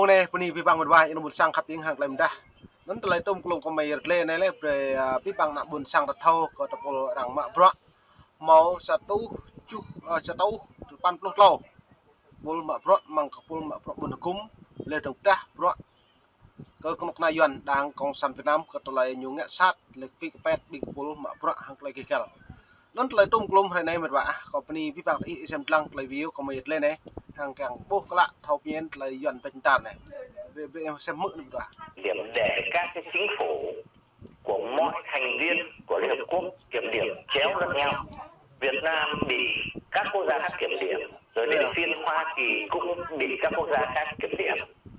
mô này b니 vi bằng một vài nó một sang khắp tiếng hàng làm đa nó lấy tôm cùng có mày lên này lấy về vi bằng nặng buồn sang đặt thâu có tập bộ đằng mạ bọ máu satu chu satu pan plus lâu bol mạ bọ mang bol mạ bọ buồn cúm lên đồng ta bọ cơ công nay yuan đang công sản Việt Nam có lấy nhung ngã sát lấy pick pet big bol mạ bọ hàng lấy cái kẹo nó lấy tôm cùng hôm nay một vài company vi bằng ý xem lăng lấy view có mày lên này hàng càng bốc lạ thâu biến lấy yuan bên tàn này về em xem mượn được điểm để các cái chính phủ của mọi thành viên của Liên Hợp Quốc kiểm điểm chéo lẫn nhau. Việt Nam bị các quốc gia khác kiểm điểm, rồi đến phiên Hoa Kỳ cũng bị các quốc gia khác kiểm điểm.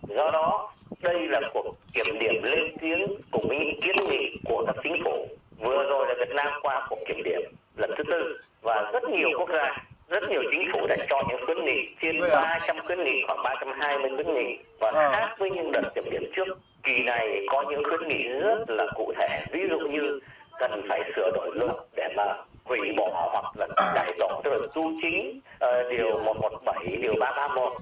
Do đó đây là cuộc kiểm điểm lên tiếng cùng với những kiến nghị của các chính phủ. Vừa rồi là Việt Nam qua cuộc kiểm điểm lần thứ tư và rất nhiều quốc gia, rất nhiều chính phủ đã cho những khuyến nghị trên 300 khuyến nghị, khoảng 320 khuyến nghị, và khác với những đợt kiểm điểm trước, kỳ này có những khuyến nghị rất là cụ thể, ví dụ như cần phải sửa đổi luật để mà hủy bỏ hoặc là cải tổ, tức là tu chính điều 117, điều 331,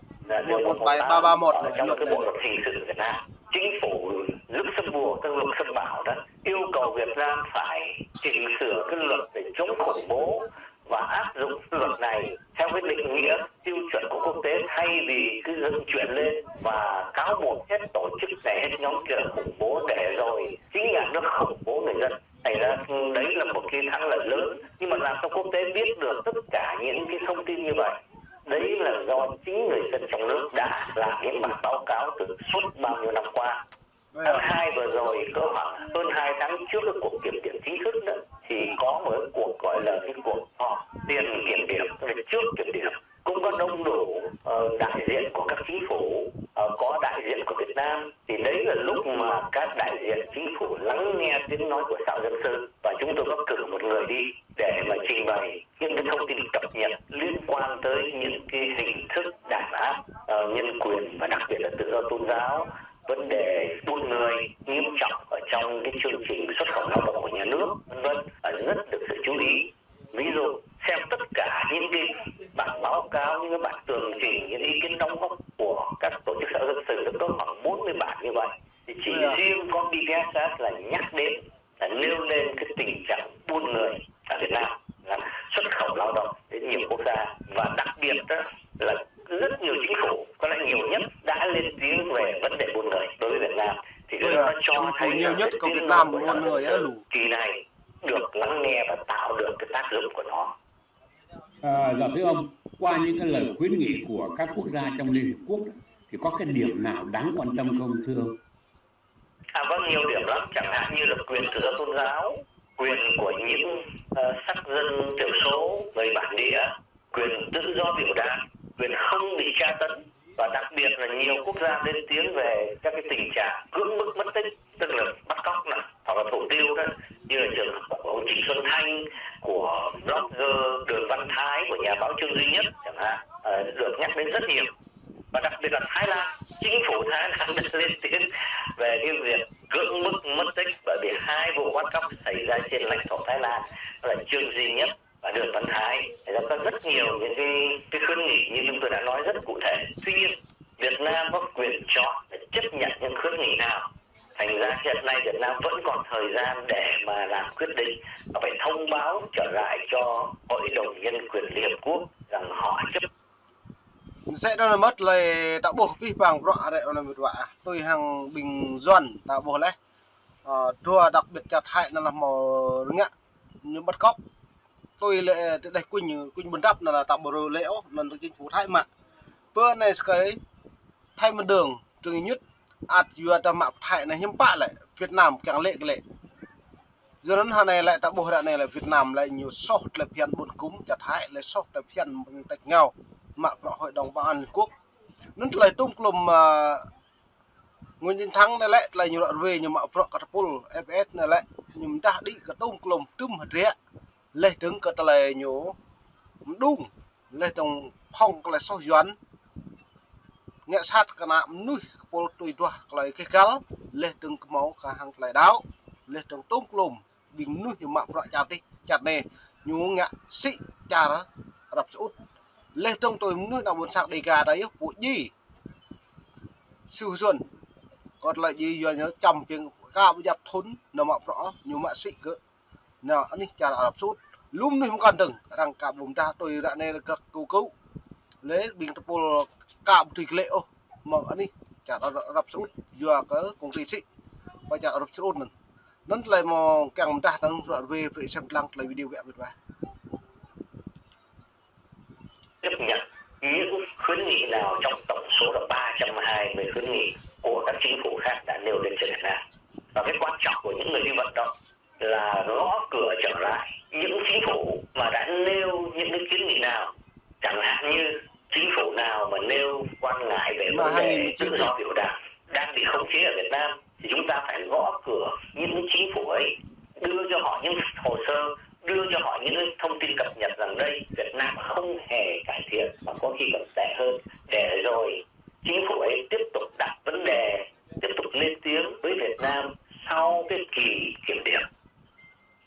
điều 11331 trong cái bộ luật hình sự Việt Nam. Chính phủ Luxembourg, tức Luxembourg đó, yêu cầu Việt Nam phải chỉnh sửa cái luật để chống khủng bố và áp dụng luật này theo cái định nghĩa tiêu chuẩn của quốc tế, thay vì cứ dựng chuyện lên và cáo buộc hết tổ chức này hết nhóm kia là khủng bố để rồi chính nhà nước khủng bố người dân. Thành ra đấy là một cái thắng lợi lớn, nhưng mà làm cho quốc tế biết được tất cả những cái thông tin như vậy, đấy là do chính người dân trong nước đã làm những bản báo cáo từ suốt bao nhiêu năm qua. Tháng 2 vừa rồi, cỡ khoảng hơn 2 tháng trước cái cuộc kiểm điểm chính thức đó, thì có một cuộc gọi là cái cuộc họp tiền kiểm điểm, trước kiểm điểm, cũng có đông đủ đại diện của các chính phủ, có đại diện của Việt Nam. Thì đấy là lúc mà các đại diện chính phủ lắng nghe tiếng nói của xã dân sự, và chúng tôi có cử một người đi để mà trình bày những cái thông tin cập nhật liên quan tới những cái hình thức đàn áp nhân quyền và đặc biệt là tự do tôn giáo, vấn đề buôn người nghiêm trọng ở trong cái chương trình xuất khẩu lao động của nhà nước, vân vân, rất được sự chú ý. Ví dụ xem tất cả những cái bản báo cáo, những cái bản tường trình, những ý kiến đóng góp của các tổ chức xã hội dân sự, có khoảng 40 bản như vậy, thì chỉ riêng có BDS là nhắc đến, là nêu lên cái tình trạng buôn người ở Việt Nam, là xuất khẩu lao động đến nhiều quốc gia, và đặc biệt đó là rất nhiều chính phủ, có lẽ nhiều nhất, đã lên tiếng về vấn đề buôn người đối với Việt Nam. Thì nó cho thấy nhiều nhất của Việt Nam buôn người á lũ kỳ này được lắng nghe và tạo được cái tác dụng của nó. Dạ thưa ông, qua những cái lời khuyến nghị của các quốc gia trong Liên Hợp Quốc thì có cái điểm nào đáng quan tâm không thưa ông? Vâng, nhiều điểm lắm, chẳng hạn như là quyền tự do tôn giáo, quyền của những sắc dân thiểu số, người bản địa, quyền tự do biểu đạt, quyền không bị tra tấn, và đặc biệt là nhiều quốc gia lên tiếng về các cái tình trạng cưỡng bức mất tích, tức là bắt cóc này, hoặc là thủ tiêu đó, như là trường hợp của ông Trịnh Xuân Thanh, của blogger Đường Văn Thái, của nhà báo Trương Duy Nhất chẳng hạn, được nhắc đến rất nhiều. Và đặc biệt là Thái Lan, chính phủ Thái Lan đã lên tiếng về cái việc cưỡng bức mất tích, bởi vì 2 vụ bắt cóc xảy ra trên lãnh thổ Thái Lan, đó là Trương Duy Nhất và Đường Văn Thái. Nó có rất nhiều những cái khuyến nghị như chúng tôi đã nói rất cụ thể. Tuy nhiên Việt Nam có quyền chọn để chấp nhận những khuyến nghị nào. Thành ra hiện nay Việt Nam vẫn còn thời gian để mà làm quyết định và phải thông báo trở lại cho Hội đồng Nhân quyền Liên Hợp Quốc rằng họ chấp sẽ đó là mất lời tạo bộ vi bằng rõ đấy là một vạ tôi hàng bình duẩn tạo bộ lấy thua đặc biệt chặt hại là màu ngạ như bắt cóc tôi lại đây quỳnh buồn đắp là tạo bộ lẽo lần được chính phủ Thái mà bữa này cái thay một đường trường nhất vừa ta mạo hại này hiếm bạ lại Việt Nam càng lệ cái lệ giờ đến hôm này lại tạo bộ đoạn này là Việt Nam lại nhiều sốt là phiền buồn cúm chặt hại lại sốt là phiền tạch ngao mạng Hội đồng Bảo an Liên Quốc nó lại tung lùm nguyên nhân thắng này lại là nhiều đoạn về nhưng mà pro catapult FS này lại nhưng ta đi cả tung lùm tum hạt rẽ lấy đứng cả lại nhổ đúng lấy trong phong lại sau doán nghệ sát cả nạm núi pol tùy toa lại cái cá lấy đứng máu cả hàng lại đáo lấy trong tung lùm bình núi nhưng mà pro chặt này nhổ ngạ sĩ chả đập út lên trong tôi nuôi nào buồn sạc đầy gà đấy bộ gì siêu xuân còn lại gì giờ nhớ chầm tiếng cao bây giờ thốn nó mọc rõ nhiều mạ sĩ cơ nào anh đi chả đạp sút lúm đi không cần đừng rằng cả vùng ta tôi đã nên các cứu cứu lấy bình tập bồ cạm thủy lệ ô mà anh đi chả đạp sút vừa có công ty sĩ và chả đạp sút mình nó lại mà càng ta đang rồi về để xem lăng lại video vẽ việt và tiếp nhận những khuyến nghị nào trong tổng số là 320 khuyến nghị của các chính phủ khác đã nêu lên cho Việt Nam. Và cái quan trọng của những người đi vận động là gõ cửa trở lại những chính phủ mà đã nêu những cái kiến nghị nào, chẳng hạn như chính phủ nào mà nêu quan ngại về vấn đề tự do biểu đạt đang bị khống chế ở Việt Nam thì chúng ta phải gõ cửa những chính phủ ấy, đưa cho họ những hồ sơ, đưa cho họ những thông tin cập nhật rằng đây Việt Nam không hề cải thiện mà có khi còn tệ hơn, để rồi chính phủ ấy tiếp tục đặt vấn đề, tiếp tục lên tiếng với Việt Nam sau cái kỳ kiểm điểm.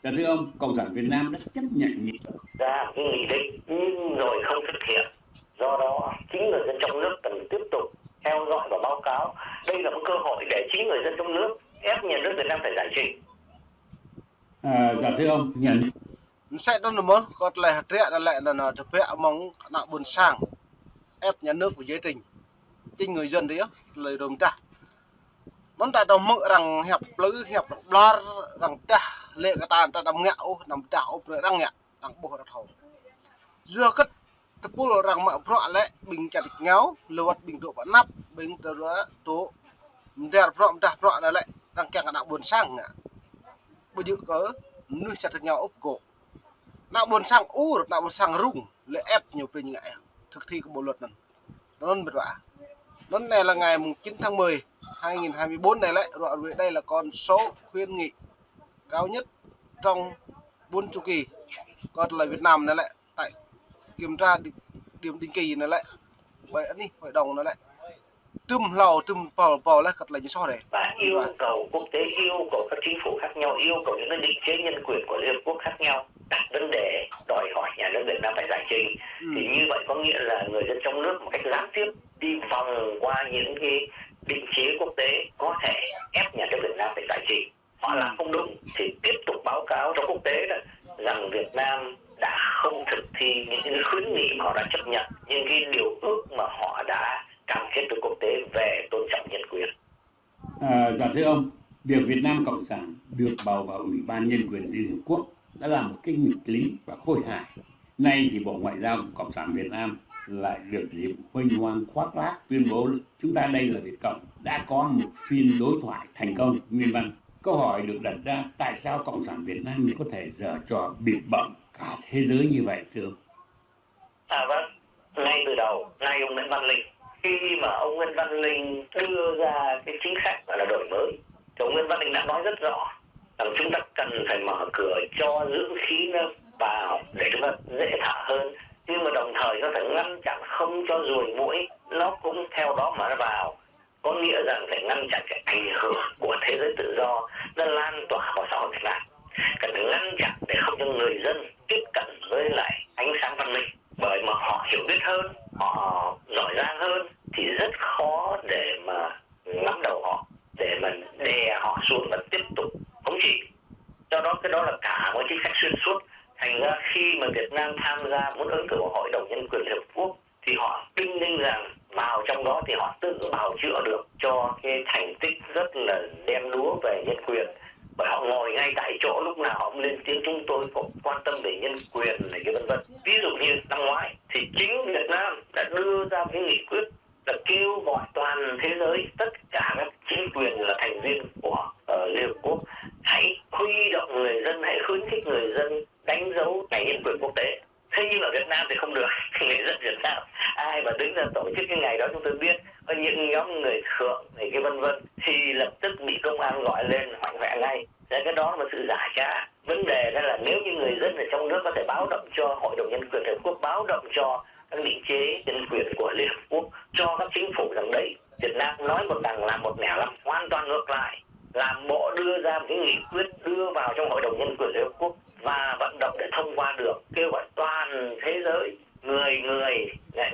Dạ thưa ông, Cộng sản Việt Nam đã chấp nhận ra cái nghị định nhưng rồi không thực hiện. Do đó chính người dân trong nước cần tiếp tục theo dõi và báo cáo. Đây là một cơ hội để chính người dân trong nước ép nhà nước Việt Nam phải giải trình. Dạ thưa ông, nhận sẽ đó nữa còn lại hạt rẻ lại là thực vẽ mong nạo buồn sang ép nhà nước của giới trình chính người dân đấy lời đồng ta nó tại đồng mơ rằng hẹp lữ hẹp lo rằng ta lệ cả ta đâm ngạo nằm đảo rồi đang nhẹ đang bộ đặt hầu dưa cất tập bố rằng mạo phọ lệ bình chặt ngáo lượt bình độ vẫn nắp bình từ đó tố đẹp phọ là lại đang kẹt nạo buồn sang nè bây giờ có nuôi chặt nhau ốc cổ nạo buồn sang nạo buồn sang rung lệ ép nhiều về ngại thực thi của bộ luật này nó bật vả nó này là ngày 9 tháng 10 2024 này lại đoạn về đây là con số khuyến nghị cao nhất trong 4 chu kỳ còn là Việt Nam này lại tại kiểm tra điểm định kỳ này lại bởi đi hội đồng nó lại tùm vào lại thật là như so đấy và yêu cầu quốc tế, yêu cầu các chính phủ khác nhau, yêu cầu những cái định chế nhân quyền của Liên Hợp Quốc khác nhau đặt vấn đề đòi hỏi nhà nước Việt Nam phải giải trình. Thì như vậy có nghĩa là người dân trong nước một cách gián tiếp đi vòng qua những cái định chế quốc tế có thể ép nhà nước Việt Nam phải giải trình. Họ làm không đúng thì tiếp tục báo cáo cho quốc tế rằng Việt Nam đã không thực thi những cái khuyến nghị mà họ đã chấp nhận, những cái điều ước mà họ đã cam kết với quốc tế về tôn trọng nhân quyền. Dạ thưa ông, việc Việt Nam Cộng sản được bầu vào Ủy ban Nhân quyền Liên Hợp Quốc đã là một cái nghịch lý và khôi hài. Nay thì Bộ Ngoại giao Cộng sản Việt Nam lại được dịp huênh hoang khoác lác tuyên bố chúng ta đây là Việt Cộng đã có một phiên đối thoại thành công nguyên văn. Câu hỏi được đặt ra tại sao Cộng sản Việt Nam có thể giở trò bịp bợm cả thế giới như vậy thưa ông? Vâng, ngay từ đầu, ngay ông Nguyễn Văn Linh, khi mà ông Nguyễn Văn Linh đưa ra cái chính sách gọi là đổi mới, thì ông Nguyễn Văn Linh đã nói rất rõ rằng chúng ta cần phải mở cửa cho dưỡng khí nó vào để chúng ta dễ thở hơn, nhưng mà đồng thời nó phải ngăn chặn không cho ruồi muỗi nó cũng theo đó mà nó vào. Có nghĩa rằng phải ngăn chặn cái ảnh hưởng của thế giới tự do nó lan tỏa vào xã hội Việt Nam. Cần phải ngăn chặn để không cho người dân tiếp cận với lại ánh sáng văn minh, bởi mà họ hiểu biết hơn, họ giỏi giang hơn thì rất khó để mà nắm đầu họ, để mà đè họ xuống và tiếp tục thống trị. Do đó cái đó là cả một chính sách xuyên suốt. Thành ra khi mà Việt Nam tham gia muốn ứng cử vào Hội đồng Nhân quyền Liên Hợp Quốc thì họ đinh ninh rằng vào trong đó thì họ tự bào chữa được cho cái thành tích rất là đen đúa về nhân quyền, bởi họ ngồi ngay tại chỗ lúc nào họ cũng lên tiếng chúng tôi có quan tâm về nhân quyền này cái vân vân. Ví dụ như năm ngoái thì chính Việt Nam đã đưa ra cái nghị quyết là kêu gọi toàn thế giới, tất cả các chính quyền là thành viên của Liên Hợp Quốc hãy huy động người dân, hãy khuyến khích người dân đánh dấu ngày nhân quyền quốc tế. Thế nhưng ở Việt Nam thì không được. Người dân Việt Nam ai mà đứng ra tổ chức cái ngày đó chúng tôi biết có những nhóm người thượng này cái vân vân thì lập tức bị công an gọi lên hoạnh hoẹ ngay. Thế cái đó là sự giả trá. Vấn đề đó là nếu như người dân ở trong nước có thể báo động cho Hội đồng Nhân quyền Liên Hợp Quốc, báo động cho các định chế nhân quyền của Liên Hợp Quốc, cho các chính phủ rằng đấy Việt Nam nói một đằng làm một nẻo, làm hoàn toàn ngược lại, làm bộ đưa ra một cái nghị quyết đưa vào trong Hội đồng Nhân quyền Liên Hợp Quốc và vận động để thông qua được, kêu gọi toàn thế giới người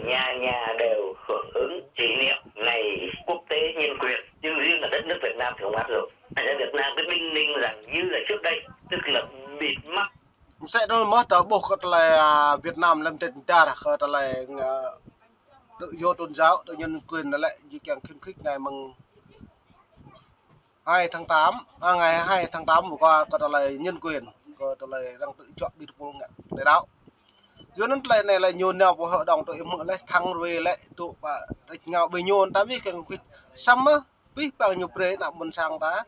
nhà nhà đều hưởng ứng kỷ niệm ngày quốc tế nhân quyền, nhưng riêng ở đất nước Việt Nam thì không áp dụng. Ở Việt Nam cứ đinh ninh rằng như là trước đây, tức là bịt mắt. Sẽ đó mất ở bộ khất là Việt Nam làm tên ta là khất là tự do tôn giáo, tự nhân quyền là lại chỉ càng khuyến khích ngày mừng 2 tháng 8, ngày 2 tháng 8 vừa qua có là nhân quyền, có là đang tự chọn đi được để đạo. Dưới nó này là nhôn nào của hội đồng tụi mượn lấy thăng về lại tụ và ngào bề nhôn ta biết càng khuyết xăm á biết bao nhiêu pre nào muốn sang ta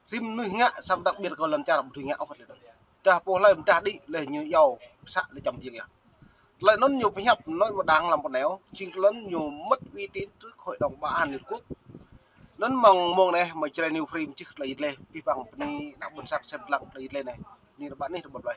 rim nuôi ngạ xăm đặc biệt còn lần cha làm thủy ngạo phật liền cha po lại ta đi lấy như dầu sạ để chồng gì kìa lại nó nhiều phải nhập nó mà đang làm một néo chính lớn nhiều mất uy tín trước hội đồng bảo an liên quốc nó mong mong này mà chơi new frame chứ là ít lên vi bằng ni đã muốn sang xem lặng là ít lên này như là bạn này được một lời